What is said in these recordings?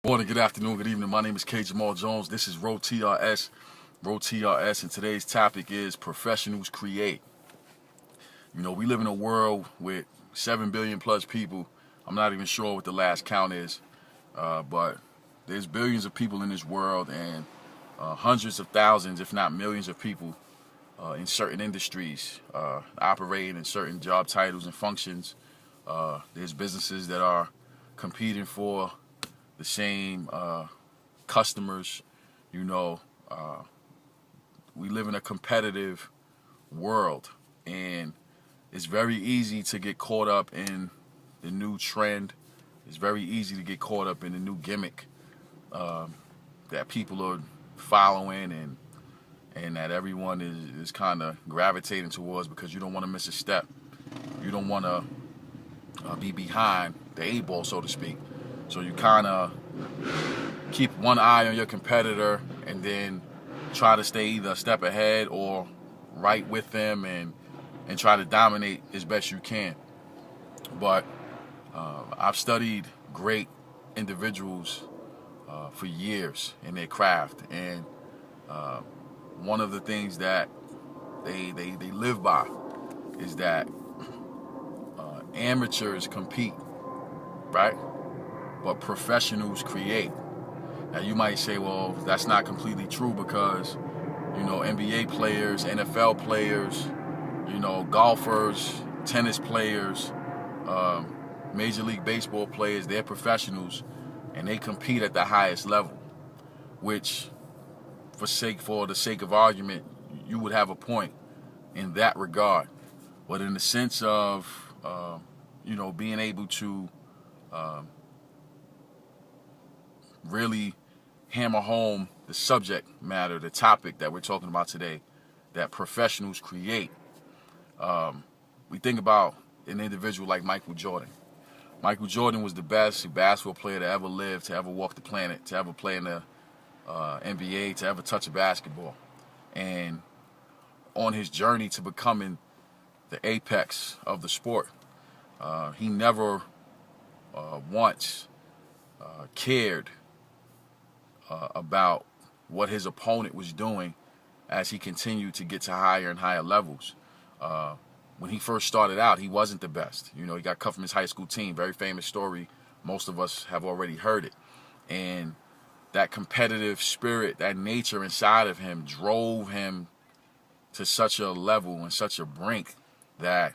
Morning, good afternoon, good evening. My name is K. Jamal Jones. This is Row TRS, and today's topic is professionals create. We live in a world with 7 billion plus people. I'm not even sure what the last count is, but there's billions of people in this world, and hundreds of thousands, if not millions of people in certain industries operating in certain job titles and functions. There's businesses that are competing for the same customers. We live in a competitive world, and it's very easy to get caught up in the new trend. It's very easy to get caught up in the new gimmick that people are following and that everyone is kind of gravitating towards, because you don't want to miss a step. You don't want to be behind the eight ball, so to speak. So you kind of keep one eye on your competitor and then try to stay either a step ahead or right with them and try to dominate as best you can. But I've studied great individuals for years in their craft, and one of the things that they live by is that amateurs compete, right? But professionals create. Now you might say, well, that's not completely true, because NBA players, NFL players, golfers, tennis players, Major League Baseball players, they're professionals and they compete at the highest level, which for the sake of argument, you would have a point in that regard. But in the sense of being able to really hammer home the subject matter, the topic that we're talking about today, that professionals create. We think about an individual like Michael Jordan. Michael Jordan was the best basketball player to ever live, to ever walk the planet, to ever play in the NBA, to ever touch a basketball. And on his journey to becoming the apex of the sport, he never once cared about what his opponent was doing as he continued to get to higher and higher levels. When he first started out, he wasn't the best. He got cut from his high school team. Very famous story. Most of us have already heard it. And that competitive spirit, that nature inside of him, drove him to such a level and such a brink that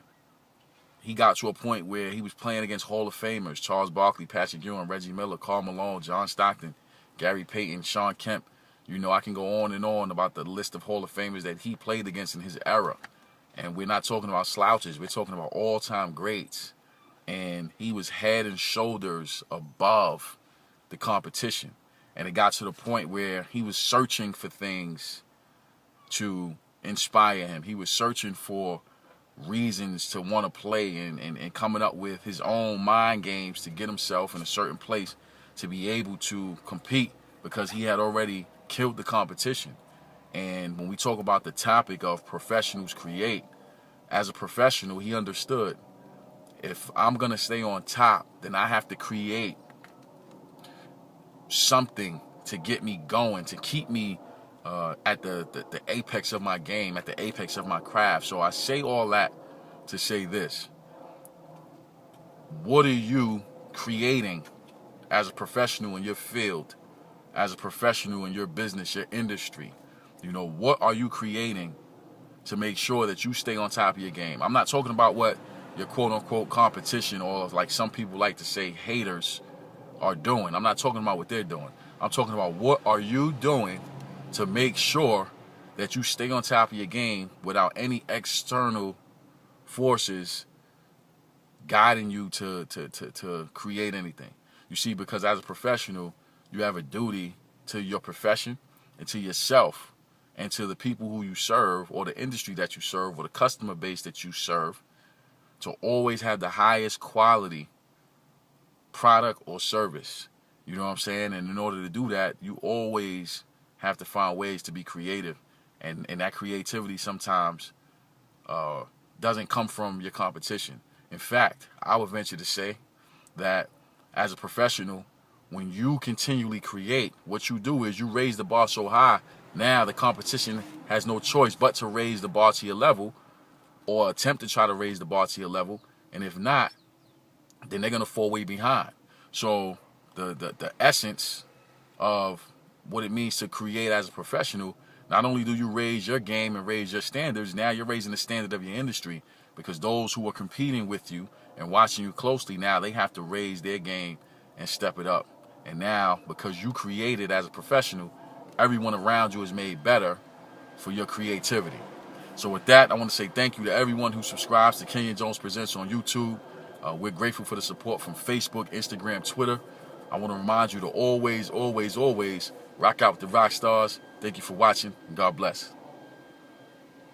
he got to a point where he was playing against Hall of Famers: Charles Barkley, Patrick Ewing, Reggie Miller, Karl Malone, John Stockton, Gary Payton, Shawn Kemp. I can go on and on about the list of Hall of Famers that he played against in his era. And we're not talking about slouches. We're talking about all-time greats. And he was head and shoulders above the competition. And it got to the point where he was searching for things to inspire him. He was searching for reasons to want to play and coming up with his own mind games to get himself in a certain place to be able to compete, because he had already killed the competition. And when we talk about the topic of professionals create, as a professional, he understood, if I'm going to stay on top, then I have to create something to get me going, to keep me at the apex of my game, at the apex of my craft. So I say all that to say this: what are you creating as a professional in your field, as a professional in your business, your industry? What are you creating to make sure that you stay on top of your game? I'm not talking about what your quote-unquote competition, or like some people like to say, haters, are doing. I'm not talking about what they're doing. I'm talking about what are you doing to make sure that you stay on top of your game without any external forces guiding you to create anything. You see, because as a professional, you have a duty to your profession and to yourself and to the people who you serve, or the industry that you serve, or the customer base that you serve, to always have the highest quality product or service. You know what I'm saying? And in order to do that, you always have to find ways to be creative. And that creativity sometimes doesn't come from your competition. In fact, I would venture to say that as a professional, when you continually create, what you do is you raise the bar so high, now the competition has no choice but to raise the bar to your level, or attempt to try to raise the bar to your level. And if not, then they're going to fall way behind. So the essence of what it means to create as a professional, not only do you raise your game and raise your standards, now you're raising the standard of your industry, because those who are competing with you and watching you closely, now they have to raise their game and step it up. And now, because you created as a professional, everyone around you is made better for your creativity. So with that, I want to say thank you to everyone who subscribes to Kenyon Jones Presents on YouTube. We're grateful for the support from Facebook, Instagram, Twitter. I want to remind you to always, always, always rock out with the rock stars. Thank you for watching, and God bless.